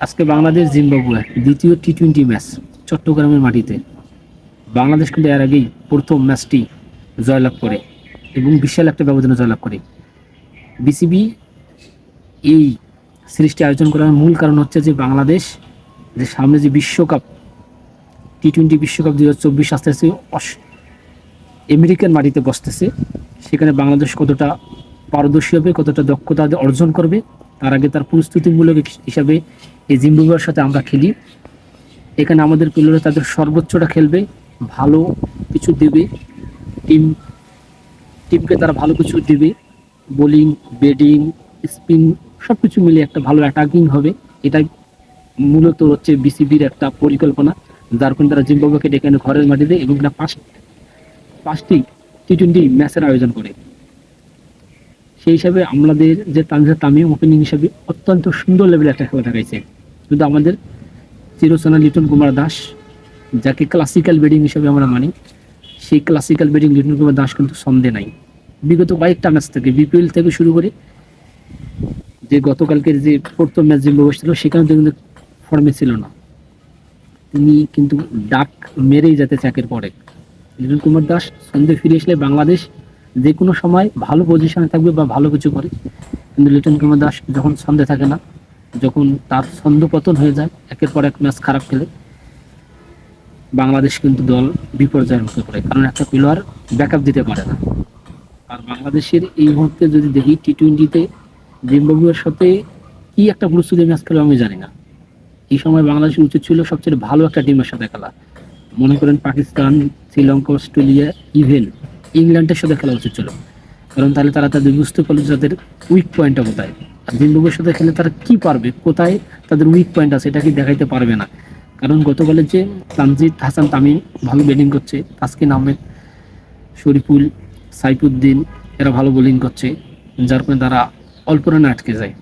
আজকে বাংলাদেশ জিম্বাবুয়ে দ্বিতীয় টি-20 ম্যাচ চট্টগ্রামের মাটিতে। বাংলাদেশ কিন্তু এর আগেই প্রথম ম্যাচটি জয়লাভ করে এবং বিশাল একটা ব্যবধানে জয়লাভ করে। বিসিবি এই সিরিজটি আয়োজন করার মূল কারণ হচ্ছে যে বাংলাদেশ যে সামনে যে বিশ্বকাপ টি-20 বিশ্বকাপ 2024 আস্তে আস্তে আমেরিকান মাটিতে বসতেছে, সেখানে বাংলাদেশ কতটা পারদর্শী হবে, কতটা দক্ষতা অর্জন করবে, তার আগে তার প্রস্তুতিমূলক হিসাবে এই জিম্বাবুয়ের সাথে আমরা খেলি। এখানে আমাদের প্লেয়াররা তাদের সর্বোচ্চটা খেলবে, ভালো কিছু দেবে, টিমকে তারা ভালো কিছু দেবে, বোলিং, ব্যাটিং, স্পিন সব কিছু মিলে একটা ভালো অ্যাটাকিং হবে। এটাই মূলত হচ্ছে বিসিবির একটা পরিকল্পনা, যার কারণে তারা জিম্বাবুয়েকে ডেকে এনে ঘরের মাটিতে এবং পাঁচটি টি-20 ম্যাচের আয়োজন করে। সেই হিসাবে আমাদের যে তানজিদ তামিম ওপেনিং হিসাবে অত্যন্ত সুন্দর লেভেলে একটা খেলা দেখাইছে। কিন্তু আমাদের চিরচেনা লিটন কুমার দাস, যাকে ক্লাসিক্যাল ব্যাটিং হিসাবে আমরা মানি, সেই ক্লাসিক্যাল ব্যাটিং লিটন কুমার দাস কিন্তু সন্দেহ নাই। বিগত কয়েকটা ম্যাচ থেকে বিপিএল থেকে শুরু করে যে গতকালকের যে প্রথম ম্যাচ জিম্বাবুয়ে ছিল সেখানে কিন্তু ফর্মে ছিল না। তিনি কিন্তু ডাক মেরেই যেতে চাকের পরে। লিটন কুমার দাস সন্দেহ ফিরে আসলে বাংলাদেশ যে কোনো সময় ভালো পজিশনে থাকবে বা ভালো কিছু করে। কিন্তু লিটন কুমার দাস যখন ছন্দে থাকে না, যখন তার ছন্দ পতন হয়ে যায়, একের পর এক ম্যাচ খারাপ খেলে, বাংলাদেশ কিন্তু দল বিপর্যয়ের মুখে পড়ে, কারণ একটা প্লেয়ার ব্যাকআপ দিতে পারে না। আর বাংলাদেশের এই মুহূর্তে যদি দেখি টি-20তে জিম্বাবুয়ের সাথে কি একটা প্রস্তুতি ম্যাচ খেলে আমি জানি না। এই সময় বাংলাদেশের উচিত ছিল সবচেয়ে ভালো একটা টিমের সাথে খেলা। মনে করেন পাকিস্তান, শ্রীলঙ্কা, অস্ট্রেলিয়া, ইভেন ইংল্যান্ডের সাথে খেলা উচিত ছিল, কারণ তাহলে তারা তাদের বুঝতে পারলো যে তাদের উইক পয়েন্টটা কোথায়। আর জিম্বাবুয়ের সাথে খেলে তারা কি পারবে, কোথায় তাদের উইক পয়েন্ট আছে, এটা কি দেখাইতে পারবে না। কারণ গতকালে যে তানজিদ হাসান তামিম ভালো ব্যাটিং করছে, তাসকিন আহমেদ, শরীফুল, সাইফুদ্দিন এরা ভালো বোলিং করছে, যার কারণে তারা অল্প রানে আটকে যায়।